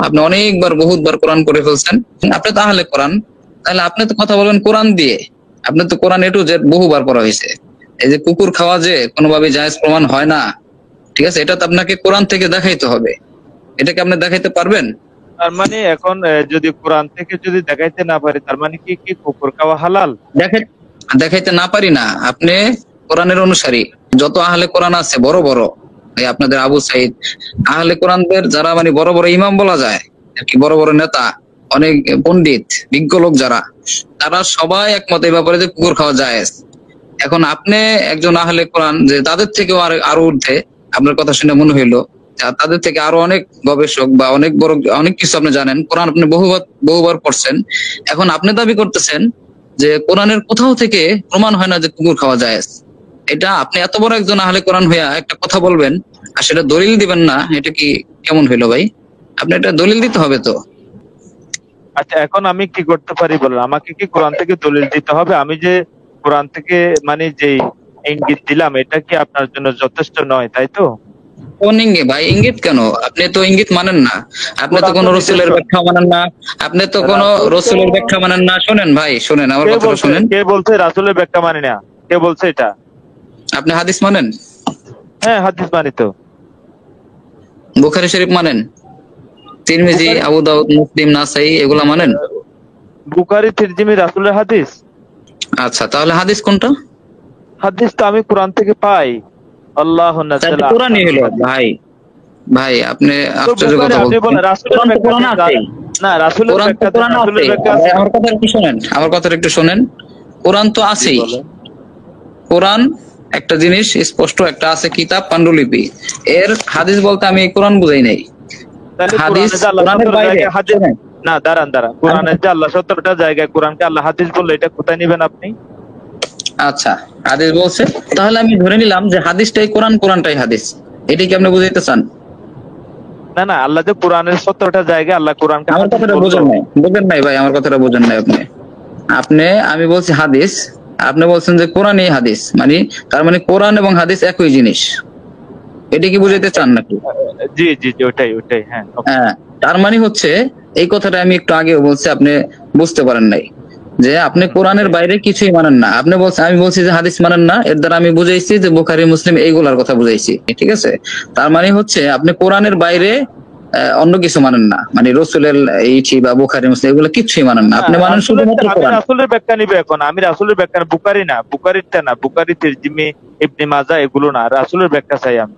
আপনি অনেকবার বহুতবার কোরআন করে ফেলছেন, আপনি তাহলে কোরআন, তাহলে আপনি তো কথা বলবেন কোরআন দিয়ে। আপনি তো কোরআন এ টু জেড বহুবার পড়া হয়েছে। এই যে কুকুর খাওয়া যে কোনোভাবে জায়েজ প্রমাণ হয় না, ঠিক আছে, এটা তো আপনাকে কোরআন থেকে দেখাইতে হবে। এটাকে আপনি দেখাইতে পারবেন? তার মানে এখন যদি কোরআন থেকে যদি দেখাইতে না পারি, তার মানে কি কি কুকুর খাওয়া হালাল? দেখাইতে না পারি না, আপনি কোরআনের অনুসারী। যত আহলে কোরআন আছে বড় বড়, এই আপনাদের আবু সাইদ, আহলে কোরআনদের যারা মানে বড় বড় ইমাম বলা যায় আর কি, বড় বড় নেতা, অনেক পণ্ডিত বিজ্ঞ লোক যারা, তারা সবাই একমত এই ব্যাপারে যে কুকুর খাওয়া জায়েজ। এখন আপনি একজন আহলে কোরআন, যে তাদের থেকেও আরো ঊর্ধ্বে, আপনার কথা শুনে মনে হইলো তাদের থেকে আরো অনেক গবেষক বা অনেক বড় অনেক কিছু আপনি জানেন, কোরআন আপনি বহুবার পড়ছেন। এখন আপনি দাবি করতেছেন যে কোরআনের কোথাও থেকে প্রমাণ হয় না যে কুকুর খাওয়া জায়েজ। এটা আপনি এত বড় একজন আহলে কোরআন হইয়া একটা কথা বলবেন আর সেটা দলিল দিবেন না, এটা কি কেমন হইলো ভাই? আপনি এটা দলিল দিতে হবে তো। আচ্ছা, এখন আমি কি করতে পারি বলেন? আমাকে কি কোরআন থেকে দলিল দিতে হবে? আমি যে কোরআন থেকে মানে যে ইঙ্গিত দিলাম, এটা কি আপনার জন্য যথেষ্ট নয়, তাই তো? কোন ইঙ্গিত ভাই? ইঙ্গিত কেন? আপনি তো ইঙ্গিত মানেন না, আপনি তো কোনো রসুলের ব্যাখ্যা মানেন না, আপনি তো কোনো রসুলের ব্যাখ্যা মানেন না। শোনেন ভাই, শোনেন আমার কথা শোনেন। কে বলছে রাসূলের ব্যাখ্যা মানে না? কে বলছে এটা? আপনি হাদিস মানেন? হ্যাঁ, হাদিস মানি তো। বুখারী শরীফ মানেন? তিরমিজি, আবু দাউদ, মুসলিম, নাসাই এগুলা মানেন? বুখারী, তিরমিজি রাসূলের হাদিস? আচ্ছা, তাহলে হাদিস কোনটা? হাদিস তো আমি কোরআন থেকে পাই। আল্লাহু নাযালা কোরআনই হলো ভাই। ভাই আপনি আশ্চর্য কথা বলছেন। রাসূলের ব্যাখ্যা না, রাসূলের ব্যাখ্যা আছে। আমার কথা একটু শুনেন, আমার কথা একটু শুনেন। কোরআন তো আছেই। কোরআন একটা জিনিস স্পষ্ট, একটা আছে কিতাব পান্ডুলিপি, এর হাদিস বলতে আমি কোরআন বুঝাই নাই। হাদিস কোরআনের বাইরে না, দাঁড়ান। কোরআনের যে আল্লাহ 17টা জায়গায় কোরআনকে আল্লাহ হাদিস বললে, এটা কোথায় নেবেন আপনি? আচ্ছা, হাদিস বলছে, তাহলে আমি ধরে নিলাম যে হাদিসটাই কোরআন, কোরআনটাই হাদিস। এটা কি আপনি বুঝাইতে চান? না, আল্লাহ যে কোরআনের 17টা জায়গায় আল্লাহ কোরআনকে, আমার কথাটা বুঝেন নাই ভাই, আমার কথাটা বুঝেন নাই আপনি আমি বলছি হাদিস, আপনি বলছেন যে কোরআনই হাদিস, মানে তার মানে কোরআন এবং হাদিস একই জিনিস। এটা কি বুঝাইতে চান নাকি? জি, ওটাই। হ্যাঁ, তার মানে হচ্ছে এই কথাটা আমি একটু আগেও বলছি, আপনি বুঝতে পারেন নাই যে আপনি কোরআনের বাইরে কিছুই মানেন না। আপনি বলছেন, আমি বলছি যে হাদিস মানেন না, এর দ্বারা আমি বুঝাইছি যে বুখারী, মুসলিম এইগুলার কথা বুঝাইছি, ঠিক আছে? তার মানে হচ্ছে আপনি কোরআনের বাইরে অন্য কিছু মানেন না, মানে রসুলের এইটি বা বুখারী, মুসলিম এগুলো কিছুই মানেন না, আপনি মানেন শুধুমাত্র কোরআন। রাসূলের ব্যাখ্যা নিবে এখন। আমি রাসূলের ব্যাখ্যা, বুখারী না, বুখারীটা না, বুখারী, তিরমিজি, ইবনে মাজাহ এগুলো না, রাসূলের ব্যাখ্যা চাই আমি।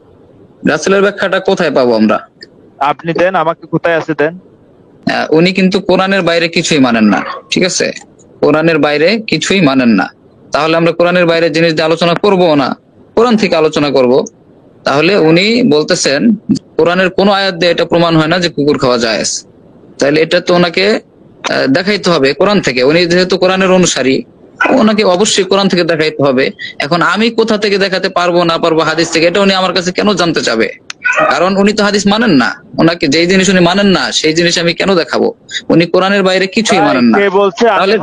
রাসূলের ব্যাখ্যাটা কোথায় পাবো আমরা? আপনি দেন আমাকে, কোথায় আছে দেন। উনি কিন্তু কোরআনের বাইরে কিছুই মানেন না, ঠিক আছে? কোরআনের বাইরে কিছুই মানেন না। তাহলে আমরা কোরআনের বাইরে জিনিস দিয়ে আলোচনা করবো না, কোরআন থেকে আলোচনা করব। তাহলে উনি বলতেছেন কোরআনের কোন আয়াত দিয়ে এটা প্রমাণ হয় না যে কুকুর খাওয়া জায়েজ। তাহলে এটা তো ওনাকে দেখাইতে হবে কোরআন থেকে। উনি যেহেতু কোরআনের অনুসারী, ওনাকে অবশ্যই কোরআন থেকে দেখাইতে হবে। এখন আমি কোথা থেকে দেখাতে পারবো না পারবো হাদিস থেকে, এটা উনি আমার কাছে কেন জানতে চাবে? কারণ উনি তো হাদিস মানেন না। ওনাকে যেই জিনিস উনি মানেন না সেই জিনিস আমি কেন দেখাবো? উনি কোরআনের বাইরে কিছুই মানেন না। তাহলে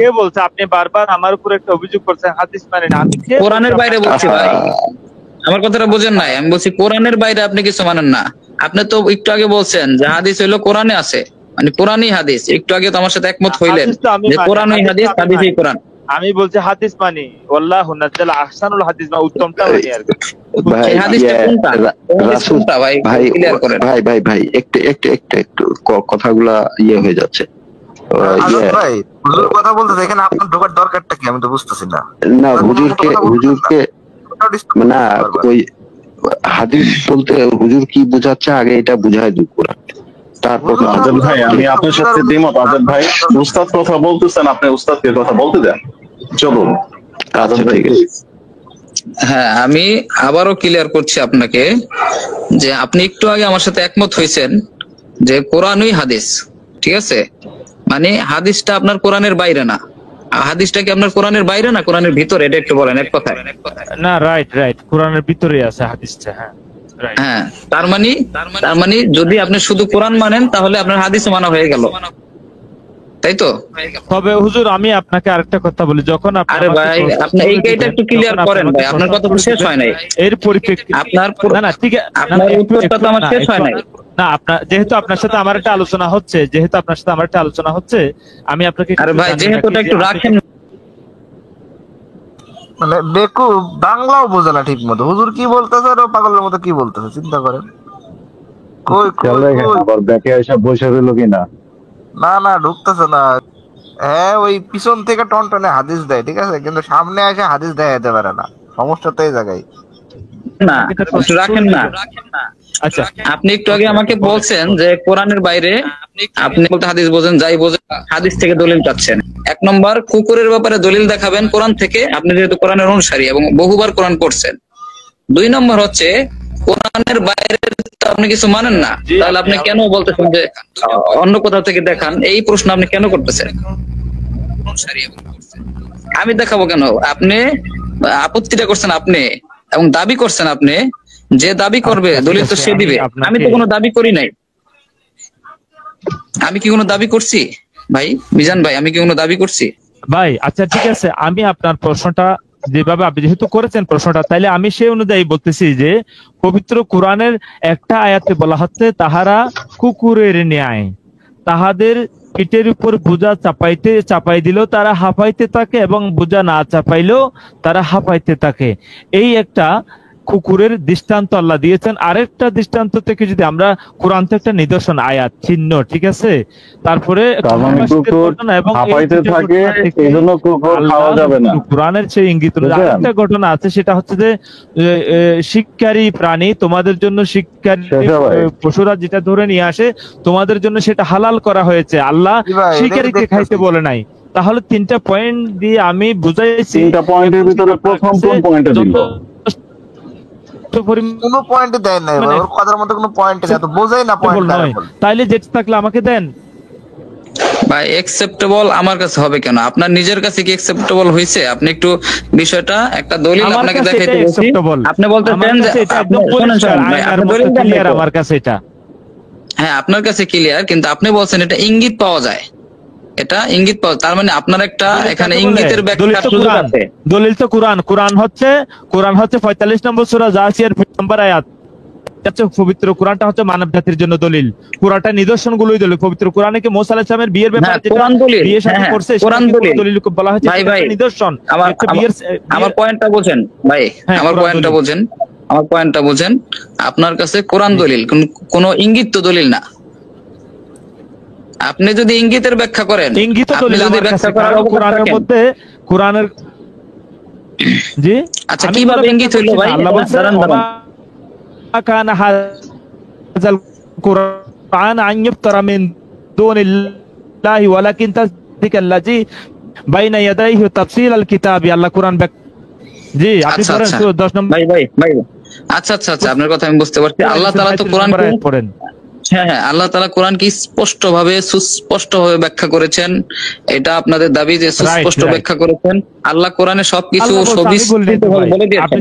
কে বলছে? আপনি বারবার আমার উপর একটা অভিযোগ করছেন হাদিস মানে না। আমি কোরআনের বাইরে বলছি ভাই, আমার কথাটা বোঝেন নাই। আমি বলছি কোরআনের বাইরে আপনি কিছু মানেন না। আপনি তো একটু আগে বলছেন যে হাদিস হইলো কোরআনে আছে, মানে কোরআনই হাদিস। একটু আগে তো আমার সাথে একমত হইলেন যে কোরআনই হাদিস, হাদিসই কোরআন। আমি বলছি হাদিস মানি, আল্লাহু নাযালা আহসানুল হাদিস, বা উত্তমটা মানি আর কি। ভাই হাদিসটা কোনটা ভাই ক্লিয়ার করেন। ভাই একটু কথাগুলা হয়ে যাচ্ছে। ভাই হুজুর কথা বলতে দেখেন, আপনার ঢোকার দরকারটা কি আমি তো বুঝতেছি না। না, হুজুরকে না, ওই হাদিস বলতে হুজুর কি বোঝাচ্ছে আগে এটা বুঝায় দিই কোরআন, তারপর। আজাদ ভাই, আমি আপনার সাথে দ্বিমত। আজাদ ভাই, উস্তাদ কথা বলতেছেন, আপনি উস্তাদকে কথা বলতে দেন। চলুন আজাদ ভাই। হ্যাঁ, আমি আবারও ক্লিয়ার করছি আপনাকে যে আপনি একটু আগে আমার সাথে একমত হয়েছেন যে কোরআনই হাদিস, ঠিক আছে? মানে হাদিসটা আপনার কোরআনের বাইরে না। হাদিসটা কি আপনার কোরআনের বাইরে না কোরআনের ভিতরে? এটা একটু বলেন এক কথায়। না, রাইট, কোরআনের ভিতরে আছে হাদিসটা। হ্যাঁ, তার মানে যদি আপনি শুধু কোরআন মানেন তাহলে আপনার হাদিস মানা হয়ে গেল, তাই তো? তবে হুজুর আমি আপনাকে আরেকটা কথা বলি, যখন আরে ভাই আপনি এইটা একটু ক্লিয়ার করেন ভাই, আপনার কথা তো শেষ হয় নাই। এর পরিপ্রেক্ষিতে আপনার না ঠিক আছে, আপনার উত্তরটা তো আমার শেষ হয় নাই। না আপনার যেহেতু আপনার সাথে আমার একটা আলোচনা হচ্ছে, আমি আপনাকে আরে ভাই যেহেতু ওটা একটু রাখেন। মানে বেকু বাংলাও বোঝে না ঠিক মতো, হুজুর কি বলতেছে আর ও পাগলের মতো কি বলতেছে, চিন্তা করেন। কই খেয়াল কই রাখেন কই? আবার ব্যাকে এসে বসে রইল কিনা। না না ঢুকতেছে না। হ্যাঁ ওই পিছন থেকে টনটনে হাদিস দেয় ঠিক আছে, কিন্তু সামনে এসে হাদিস দেয় যেতে পারে না, সমস্যা তো এই জায়গায়। না একটু রাখেন না। আচ্ছা আপনি একটু আগে আমাকে বলছেন যে কোরআনের বাইরে আপনি বলতে হাদিস বোঝেন, যাই বোঝেন হাদিস থেকে দলিল চাচ্ছেন। এক নম্বর, কুকুরের ব্যাপারে দলিল দেখাবেন কোরআন থেকে, আপনি যেহেতু কোরআনের অনুসারী এবং বহুবার কোরআন পড়ছেন। 2 নম্বর হচ্ছে কোরআনের বাইরে তো আপনি কিছু মানেন না, তাহলে আপনি কেন বলতেছেন যে অন্য কোথাও থেকে দেখান? এই প্রশ্ন আপনি কেন করতেছেন? আমি দেখাবো কেন? আপনি আপত্তিটা করছেন আপনি, এবং দাবি করছেন আপনি। যে দাবি করবে দলিল তো সে দিবে। আমি তো কোনো দাবি করি নাই। আমি কি কোনো দাবি করছি ভাই? মিজান ভাই, আমি কি কোনো দাবি করছি? ভাই আচ্ছা ঠিক আছে, আমি আপনার প্রশ্নটা যেভাবে আপনি যেহেতু করেছেন প্রশ্নটা, তাইলে আমি সেই অনুযায়ী বলতেছি যে পবিত্র কোরআনের একটা আয়াতে বলা হচ্ছে তাহারা কুকুরের ন্যায়, তাহাদের পিঠের উপর বোঝা চাপাই দিলেও তারা হাঁপাইতে থাকে এবং বোঝা না চাপাইলেও তারা হাঁপাইতে থাকে। এই একটা কুকুরের দৃষ্টান্ত আল্লাহ দিয়েছেন। আরেকটা দৃষ্টান্ত থেকে যদি আমরা কোরআন থেকে একটা নিদর্শন আয়াত চিহ্ন, ঠিক আছে, তারপরে তার মানে কুকুর হাঁপাইতে থাকে, এই জন্য কুকুর খাওয়া যাবে না। কোরআনের সেই ইঙ্গিত অনুযায়ী আরেকটা ঘটনা আছে, সেটা হচ্ছে যে শিকারী প্রাণী তোমাদের জন্য, শিকারী পশুরা যেটা ধরে নিয়ে আসে তোমাদের জন্য সেটা হালাল করা হয়েছে, আল্লাহ শিকারীকে খাইতে বলে নাই। তাহলে 3টা পয়েন্ট দিয়ে আমি বুঝাইছি। 3টা পয়েন্টের ভিতরে প্রথম কোন পয়েন্টটা দিল? কোনো পয়েন্ট দেয় নাই ভাই, ওর কথার মধ্যে কোনো পয়েন্ট নেই, তো বোঝাই না পয়েন্ট। তাইলে যেটা থাকলে আমাকে দেন ভাই। একসেপ্টেবল আমার কাছে হবে কেন? আপনার নিজের কাছে কি একসেপ্টেবল হয়েছে? আপনি একটু বিষয়টা একটা দলিল আপনাকে দেখাইতে বলছি, আপনি বলতেছেন যে আমার কাছে এটা, হ্যাঁ আপনার কাছে ক্লিয়ার, কিন্তু আপনি বলছেন এটা ইঙ্গিত পাওয়া যায়, এটা ইঙ্গিত পাওয়া, তার মানে আপনার একটা এখানে ইঙ্গিতের ব্যাখ্যা সুযোগ আছে। দলিল তো কোরআন হচ্ছে 45 নম্বর সূরা জাসিয়ার নম্বর আয়াত। পবিত্র কোরআনটা হচ্ছে মানব জাতির জন্য দলিল, পুরাটা নিদর্শন গুলোই দলিল। পবিত্র কোরআনে কি মুসা আলাইহিস সালামের বিয়ের ব্যাপারে যেটা বিয়ে শাদী করছে কোরআন দলিল বলা হয়েছে, নিদর্শন। আমার পয়েন্টটা বোঝেন ভাই, আমার পয়েন্টটা বোঝেন। আপনার কাছে কোরআন দলিল, কোন ইঙ্গিত তো দলিল না। আপনি যদি ইঙ্গিতের ব্যাখ্যা করেন, ইঙ্গিত দলিল আমার কাছে, কোরআনের মধ্যে কোরআনের জি। আচ্ছা কিভাবে ইঙ্গিত হইলো ভাই? আল্লাহ বলেন কান হাযাল কুরআন আন ইফতারা মিন দুনিল্লাহি ওয়ালাকিন তাসদিকাল্লাযী বাইনা ইয়াদাইহি তাফসীলাল কিতাবি। আল্লাহ কোরআন জি আপনি পড়েন 10 নম্বর। ভাই আচ্ছা আপনার কথা আমি বুঝতে পারছি। আল্লাহ তাআলা তো কোরআন পড়েন, হ্যাঁ আল্লাহ তাআলা কোরআনকে স্পষ্টভাবে সুস্পষ্টভাবে ব্যাখ্যা করেছেন। এটা আপনাদের দাবি যে সুস্পষ্ট ব্যাখ্যা করেছেন। আল্লাহ কোরআনে সবকিছু সবিস্তারিতভাবে বলে দিয়েছেন।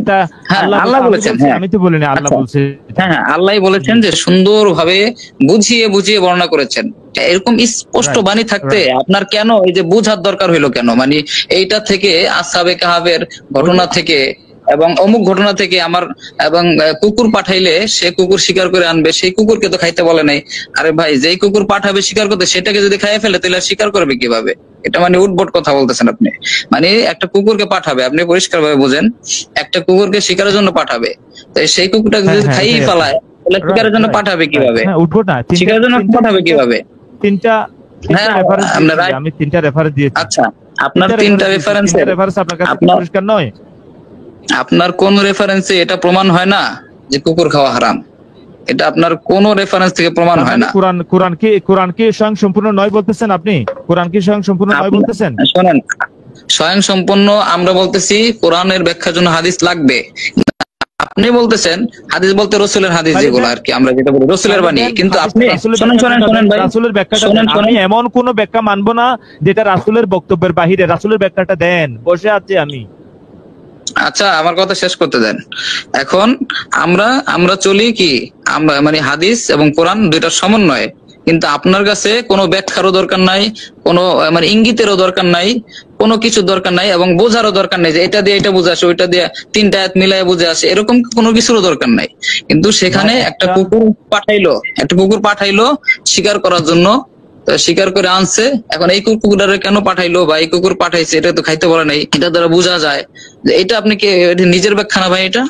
হ্যাঁ আল্লাহ বলেছেন, আমি তো বলিনি, আল্লাহ বলছে। হ্যাঁ আল্লাহই বলেছেন যে সুন্দরভাবে বুঝিয়ে বর্ণনা করেছেন। এরকম স্পষ্ট বাণী থাকতে আপনার কেন এই যে বুঝার দরকার হইলো কেন? মানে এইটা থেকে আসহাবে কাহাফের ঘটনা থেকে এবং অমুক ঘটনা থেকে আমার এবং কুকুর পাঠাইলে সে কুকুর শিকার করে আনবে, সেই কুকুরকে তো খাইতে বলে নাই। আরে ভাই যেই কুকুর পাঠাবে শিকার করতে, সেটাকে যদি খাইয়ে ফেলে তাহলে শিকার করবে কিভাবে? এটা মানে উদ্ভট কথা বলতেছেন আপনি। মানে একটা কুকুরকে পাঠাবে, আপনি পরিষ্কার ভাবে বোঝেন, একটা কুকুরকে শিকারের জন্য পাঠাবে, তো সেই কুকুরটাকে যদি খাইয়ে ফেলায় তাহলে শিকারের জন্য পাঠাবে কিভাবে? উদ্ভট না, শিকারের জন্য পাঠাবে কিভাবে? আমি 3টা রেফারেন্স দিয়েছি। আচ্ছা আপনার 3টা রেফারেন্স আপনার কাছে পরিষ্কার নয়? আপনার কোন রেফারেন্সে এটা প্রমাণ হয় না যে কুকুর খাওয়া হারাম? এটা আপনার কোন রেফারেন্স থেকে প্রমাণ হয় না। কোরআন কি স্বয়ং সম্পূর্ণ নয় বলতেছেন আপনি? কোরআন কি স্বয়ং সম্পূর্ণ নয় বলতেছেন? শুনেন, স্বয়ং সম্পূর্ণ আমরা বলতেছি কোরআনের ব্যাখ্যার জন্য হাদিস লাগবে। আপনি বলতেছেন হাদিস বলতে রাসূলের হাদিস, যেগুলো আর কি আমরা যেটা বলি রাসূলের বাণী। কিন্তু আপনি শুনেন ভাই, রাসূলের ব্যাখ্যাটা আমি এমন কোন ব্যাখ্যা মানবো না যেটা রাসূলের বক্তব্যের বাহিরে। রাসূলের ব্যাখ্যাটা দেন, বসে আছি আমি। আচ্ছা আমার কথা শেষ করতে দেন। এখন আমরা চলি কি, আমরা মানে হাদিস এবং কোরআন দুইটার সমন্বয়ে কিন্তু আপনার কাছে কোনো ব্যাখ্যারও দরকার নাই, কোনো মানে ইঙ্গিতেরও দরকার নাই, কোনো কিছু দরকার নাই, এবং বোঝারও দরকার নাই যে এটা দিয়ে এটা বুঝে আসে, ওইটা দিয়ে 3টা আয়াত মিলায় বুঝে আসে, এরকম কোনো কিছুরও দরকার নাই। কিন্তু সেখানে একটা কুকুর পাঠাইলো শিকার করার জন্য, তো শিকার করে আনছে। এখন এই কুকুরটারে কেন পাঠাইলো বা এই কুকুর পাঠাইছে এটা তো খাইতে বলে নাই, এটা দ্বারা বোঝা যায় যে এটা আপনি কি এটা নিজের ব্যাখ্যা না ভাই? এটা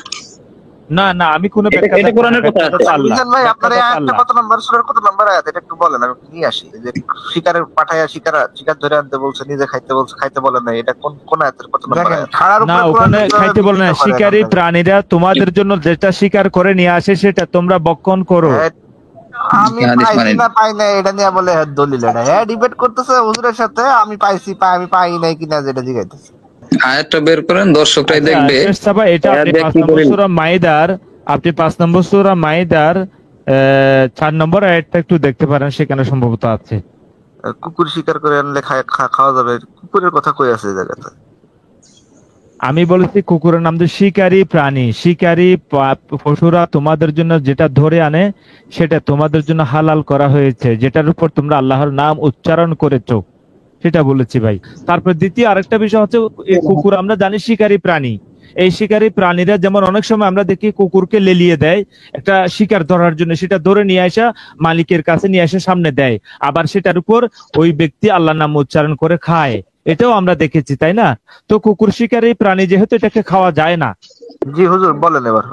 না না, আমি কোনো ব্যাখ্যা এটা কোরআনের কথা আছে। মিজান ভাই, আপনার এই আয়াতটা কত নম্বর সূরার কত নম্বর আয়াত এটা একটু বলেন, আমি নিয়ে আসি। যে শিকারের পাঠায়া শিকার ধরে আনতে বলছে, নিজে খাইতে বলছে, খাইতে বলে না, এটা কোন আয়াতের কত নম্বর আয়াত? খাড়ার না, উপরে ওখানে খাইতে বলে না, শিকারী প্রাণীরা তোমাদের জন্য যেটা শিকার করে নিয়ে আসে সেটা তোমরা ভক্ষণ করো। আমি পাইছি না পাই না এটা নিয়ে বলে দলিল, এটা ডিবেট করতেছে হুজুরের সাথে, আমি পাইছি আমি পাই নাই কিনা যেটা জিজ্ঞাসা। আয়াতটা বের করেন, দর্শকরাই দেখবে। এটা আপনি 5 নম্বর সূরা মাইদার, আপনি 5 নম্বর সূরা মাইদার 4 নম্বর আয়াতটা একটু দেখতে পারেন, সেখানে সম্ভবত আছে। কুকুর শিকার করে আনলে খাওয়া যাবে, কুকুরের কথা কই আছে এই জায়গাতে? আমি বলেছি কুকুরের নাম তো শিকারী প্রাণী, শিকারী পশুরা তোমাদের জন্য যেটা ধরে আনে সেটা তোমাদের জন্য হালাল করা হয়েছে, যেটার উপর তোমরা আল্লাহর নাম উচ্চারণ করেছো, সেটা বলেছি ভাই। তারপর দ্বিতীয় আরেকটা বিষয় হচ্ছে, এই কুকুর আমরা জানি শিকারী প্রাণী। এই শিকারী প্রাণীরা যেমন অনেক সময় আমরা দেখি কুকুরকে লেলিয়ে দেয় একটা শিকার ধরার জন্য, সেটা ধরে নিয়ে আসা মালিকের কাছে নিয়ে এসে সামনে দেয়, আবার সেটার উপর ওই ব্যক্তি আল্লাহর নাম উচ্চারণ করে খায়, এটাও আমরা দেখেছি, তাই না? তো কুকুর শিকারী প্রাণী যেহেতু এটাকে খাওয়া যায় না। জি হুজুর বলেন এবার।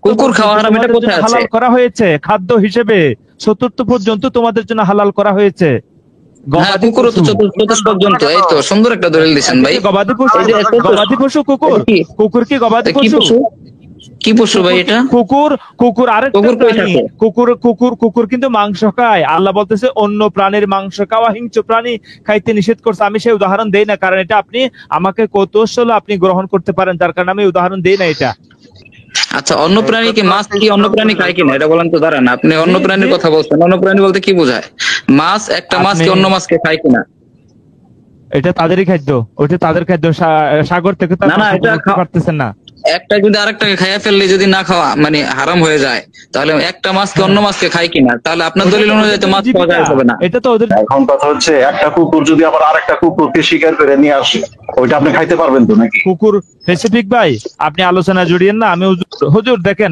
কুকুর খাওয়া হারাম, এটা কোথায় আছে? হালাল করা হয়েছে খাদ্য হিসেবে, 4th পর্যন্ত তোমাদের জন্য হালাল করা হয়েছে। কুকুরও তো 4th পর্যন্ত। এই তো সুন্দর একটা দলিল দিচ্ছেন ভাই। গবাদি পশু কুকুর, কুকুর কি গবাদি পশু? কি পশু ভাই এটা? কুকুর আরেকটা প্রাণী। কুকুর কিন্তু মাংস খায়। আল্লাহ বলতেছে অন্য প্রাণীর মাংস খাওয়া হিংস্র প্রাণী খাইতে নিষেধ করছে। আমি সেই উদাহরণ দেই না, কারণ এটা আপনি আমাকে কৌতূহল আপনি গ্রহণ করতে পারেন, যার কারণে আমি উদাহরণ দেই না এটা। আচ্ছা, অন্য প্রাণী কি মাছ কি অন্য প্রাণী খায় কিনা এটা বলেন তো। দাঁড়ান, আপনি অন্য প্রাণীর কথা বলছেন, অন্য প্রাণী বলতে কি বোঝায়? মাছ, একটা মাছ কি অন্য মাছকে খায় কিনা? এটা তাদেরই খাদ্য, ওইটা তাদের খাদ্য, সাগর থেকে না না, এটা পারতেছেন না। একটা যদি আরেকটাকে খাইয়া ফেললে যদি না খাওয়া মানে হারাম হয়ে যায়, তাহলে একটা মাছকে অন্য মাছকে খায় কিনা? তাহলে আপনার দলিল অনুযায়ী তো মাছ খাওয়া যাবে না। এটা তো ওদের। এখন কথা হচ্ছে, একটা কুকুর যদি আবার আরেকটা কুকুরকে শিকার করে নিয়ে আসে, ওইটা আপনি খাইতে পারবেন তো নাকি? কুকুর স্পেসিফিক ভাই আপনি আলোচনা জড়িয়েন না। আমি হুজুর দেখেন,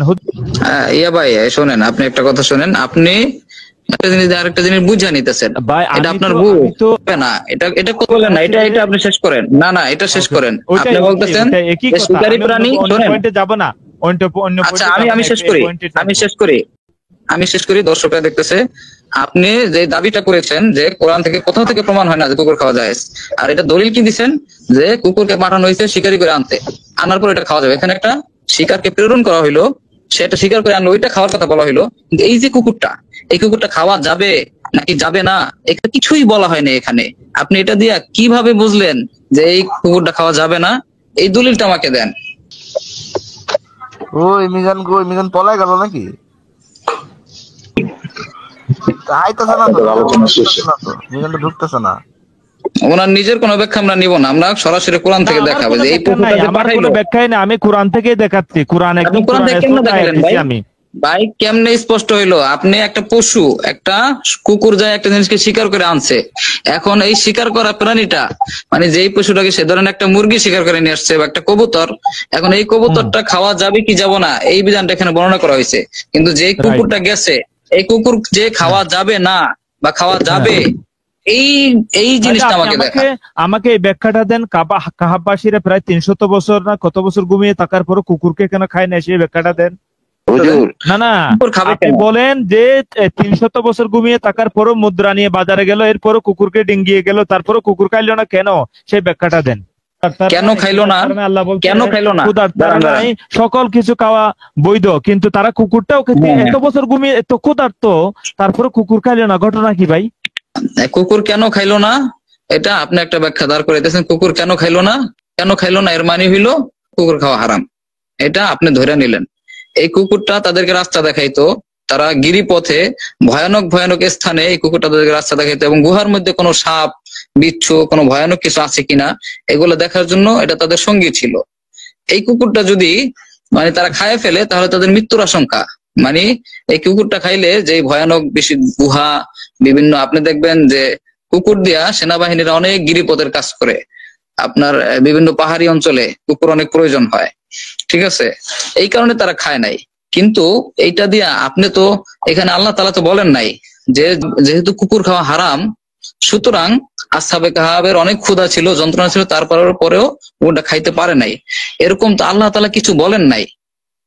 ইয়া ভাই শোনেন, আপনি একটা কথা শোনেন, আপনি একটা জিনিস আরেকটা জিনিস বুঝা নিতেছেন, এটা আপনার ভুল না। এটা বলেন না, এটা আপনি শেষ করেন। না না, এটা শেষ করেন। আপনি বলতেছেন শিকারী প্রাণী, শোনেন। যাব না। আচ্ছা, আমি শেষ করি, দর্শকরা দেখতেছে। আপনি যে দাবিটা করেছেন যে কোরআন থেকে কোথাও থেকে প্রমাণ হয় না যে কুকুর খাওয়া যায়, আর এটা দলিল কি দিচ্ছেন যে কুকুরকে পাঠানো হয়েছে শিকারি করে আনার পর এটা খাওয়া যাবে। এখানে একটা শিকারকে প্রেরণ করা হইলো, সেটা শিকার করে আনলো, ওইটা খাওয়ার কথা বলা হইলো। কিন্তু এই যে এই কুকুরটা খাওয়া যাবে নাকি যাবে না, এটা কিছুই বলা হয়নি এখানে। আপনি এটা দিয়া কিভাবে বুঝলেন যে এই কুকুরটা খাওয়া যাবে না? এই দলিলটা আমাকে দেন। ওই মিজান পলায় গেল নাকি? মিজান তো ঢুকতেছে না। ওনার নিজের কোনো ব্যাখ্যা আমরা নিব না, আমরা সরাসরি কোরআন থেকে দেখাবো যে এই কুকুরটাকে পাঠাইলো। ব্যাখ্যাই না, আমি কোরআন থেকে দেখাচ্ছি। কোরআন একদম কোরআন থেকে কেমনে দেখালেন ভাই? ভাই কেমনে স্পষ্ট হইলো? আপনি একটা পশু, একটা কুকুর যায় একটা জিনিসকে শিকার করে আনছে। এখন এই শিকার করা প্রাণীটা মানে যেই পশুটাকে, সে ধরেন একটা মুরগি শিকার করে নিয়ে আসছে বা একটা কবুতর, এখন এই কবুতরটা খাওয়া যাবে কি যাব না এই বিধানটা এখানে বর্ণনা করা হয়েছে। কিন্তু যেই কুকুরটা গেছে, এই কুকুর যে খাওয়া যাবে না বা খাওয়া যাবে, এই জিনিসটা আমাকে এই ব্যাখ্যাটা দেন। কাহাবাসীরা প্রায় 300 বছর না কত বছর ঘুমিয়ে থাকার পরও কুকুরকে কেন খায় না, সেই ব্যাখ্যাটা দেন। না আপনি বলেন যে 300 বছর ঘুমিয়ে থাকার পরও মুদ্রা নিয়ে বাজারে গেল, এরপরও কুকুরকে ডিঙ্গিয়ে গেল, তারপরও কুকুর খাইলো না কেন, সেই ব্যাখ্যাটা দেন। কেন খাইলো না? আল্লাহ বলছেন কেন খাইলো না? সকল কিছু খাওয়া বৈধ, কিন্তু তারা কুকুরটাও খেতে এত বছর ঘুমিয়ে এত ক্ষুধার্ত, তারপরে কুকুর খাইলো না, ঘটনা কি ভাই? কুকুর কেন খাইলো না এটা আপনি একটা ব্যাখ্যা দাঁড় করে দিয়েছেন। কুকুর কেন খাইলো না এর মানে হইলো কুকুর খাওয়া হারাম, এটা আপনি ধরে নিলেন। এই কুকুরটা তাদেরকে রাস্তা দেখাইতো, তারা গিরিপথে ভয়ানক স্থানে এই কুকুরটা তাদেরকে রাস্তা দেখাইতো, এবং গুহার মধ্যে কোনো সাপ বিচ্ছু কোনো ভয়ানক কিছু আছে কিনা এগুলো দেখার জন্য এটা তাদের সঙ্গী ছিল। এই কুকুরটা যদি মানে তারা খায় ফেলে, তাহলে তাদের মৃত্যুর আশঙ্কা, মানে এই কুকুরটা খাইলে যে ভয়ানক বেশি গুহা বিভিন্ন, আপনি দেখবেন যে কুকুর দিয়া সেনাবাহিনীরা অনেক গিরিপথের কাজ করে, আপনার বিভিন্ন পাহাড়ি অঞ্চলে কুকুর অনেক প্রয়োজন হয়, ঠিক আছে, এই কারণে তারা খায় নাই। কিন্তু এইটা দিয়া আপনি তো এখানে আল্লাহ তাআলা তো বলেন নাই যে যেহেতু কুকুর খাওয়া হারাম, সুতরাং আসহাবে কাহাবের অনেক ক্ষুধা ছিল, যন্ত্রণা ছিল, পরেও ওটা খাইতে পারে নাই, এরকম তো আল্লাহ তাআলা কিছু বলেন নাই,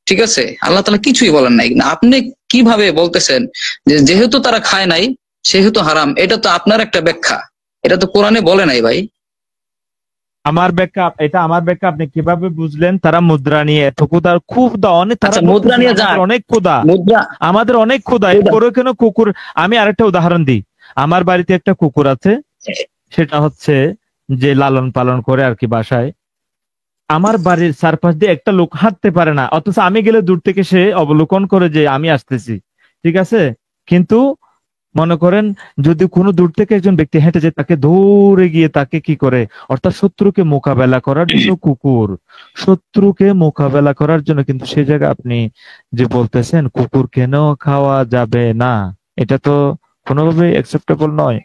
ঠিক আছে, আল্লাহ তাআলা কিছুই বলেন নাই। আপনি কিভাবে বলতেছেন যে যেহেতু তারা খায় নাই সেহেতু হারাম? এটা তো আপনার একটা ব্যাখ্যা, এটা তো কোরআনে বলে নাই ভাই। আমার ব্যাখ্যা, এটা আমার ব্যাখ্যা, আপনি কিভাবে বুঝলেন? তারা মুদ্রা নিয়ে এত ক্ষুধা, ক্ষুধা অনেক, তারা আচ্ছা, মুদ্রা নিয়ে যান, অনেক ক্ষুধা, মুদ্রা, আমাদের অনেক ক্ষুধা, এরপরে কেন কুকুর? আমি আরেকটা উদাহরণ দিই, আমার বাড়িতে একটা কুকুর আছে, সেটা হচ্ছে যে লালন পালন করে আর কি বাসায়। আমার বাড়ির চারপাশ দিয়ে একটা লোক হাঁটতে পারে না, অথচ আমি গেলে দূর থেকে সে অবলোকন করে যে আমি আসতেছি, ঠিক আছে। কিন্তু মনে করেন যদি কোনো দূর থেকে একজন ব্যক্তি হেঁটে যায়, তাকে দৌড়ে গিয়ে তাকে কি করে, অর্থাৎ শত্রুকে মোকাবেলা করার জন্য কুকুর, শত্রুকে মোকাবেলা করার জন্য। কিন্তু সে জায়গায় আপনি যে বলতেছেন কুকুর কেন খাওয়া যাবে না, এটা তো কোনোভাবে অ্যাকসেপ্টেবল নয়।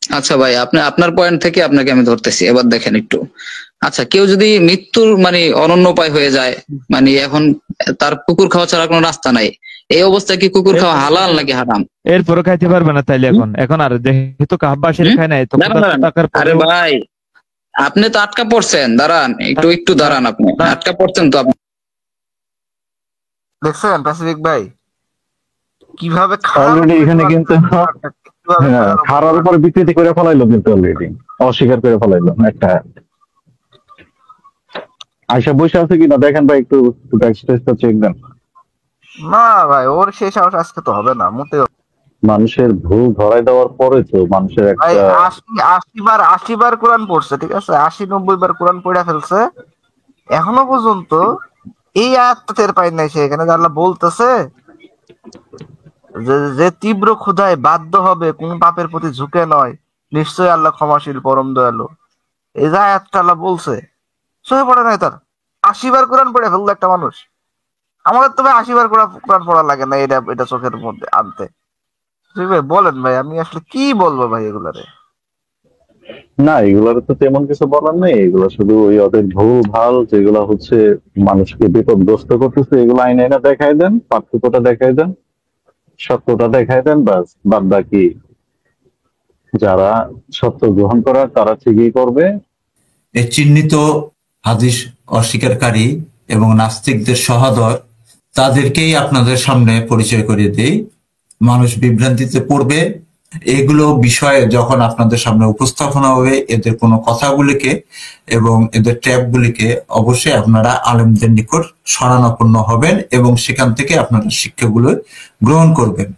আচ্ছা ভাই, আপনি আপনার পয়েন্ট থেকে আপনাকে আমি ধরতেছি, এবার দেখেন একটু। আচ্ছা, কেউ যদি মৃত্যুর মানে অনন্য উপায় হয়ে যায়, মানে এখন তার কুকুর খাওয়া ছাড়া কোনো রাস্তা নাই, এই অবস্থায় কি কুকুর খাওয়া হালাল নাকি হারাম? এরপরে খাইতে পারবে না তাইলে? এখন আর যেহেতু কাহবাসীর খায় নাই তো দাঁড়ান, দাঁড়ান। টাকার আরে ভাই, আপনি তো আটকা পড়ছেন, দাঁড়ান একটু দাঁড়ান, আপনি আটকা পড়ছেন তো। আপনি দেখছেন প্যাসিফিক ভাই কিভাবে অলরেডি এখানে কিন্তু খারার উপর বিকৃতি করে ফেলাইলো, কিন্তু অলরেডি অস্বীকার করে ফেলাইলো একটা। আয়সা বসে আছে কিনা দেখেন ভাই, একটু চেক দেন। না ভাই, ওর সেই সাহস আজকে তো হবে না মোটেও। মানুষের ভুল ধরাই দেওয়ার পরে তো মানুষের ভাই একটা ৮০ বার কোরআন পড়ছে, ঠিক আছে, ৮০-৯০ বার কোরআন পড়া ফেলছে, এখনো পর্যন্ত এই আয়াতটা টের পাই নাই সে। এখানে যে আল্লাহ বলতেছে যে তীব্র ক্ষুধায় বাধ্য হবে, কোন পাপের প্রতি ঝুঁকে নয়, নিশ্চয়ই আল্লাহ ক্ষমাশীল পরম দয়ালু, এই যে আয়াতটা আল্লাহ বলছে, সহে পড়ে নাই তার। ৮০ বার কোরআন পড়ে ফেললো একটা মানুষ। আমাদের তবে ৮০ বার কোরআন পড়া লাগে না এটা চোখের মধ্যে আনতে। ঠিক ভাই বলেন ভাই, আমি আসলে কি বলবো ভাই এগুলারে? না, এগুলোর তো তেমন কিছু বলার নেই, এগুলো শুধু ওই ওদের ভুল ভাল যেগুলো হচ্ছে মানুষকে বিপদগ্রস্ত করতেছে, এগুলো আইনে এনে দেখাই দেন, পার্থক্যটা দেখাই দেন, সত্যটা দেখাই দেন, বাস বাদ বাকি যারা সত্য গ্রহণ করার তারা ঠিকই করবে। এই চিহ্নিত হাদিস অস্বীকারী এবং নাস্তিকদের সহোদর, তাদেরকেই আপনাদের সামনে পরিচয় করিয়ে দেই। মানুষ বিভ্রান্তিতে পড়বে, এগুলো বিষয়ে যখন আপনাদের সামনে উপস্থাপনা হবে, এদের কোনো কথাগুলিকে এবং এদের ট্যাবগুলিকে অবশ্যই আপনারা আলেমদের নিকট শরণাপন্ন হবেন এবং সেখান থেকে আপনারা শিক্ষাগুলো গ্রহণ করবেন।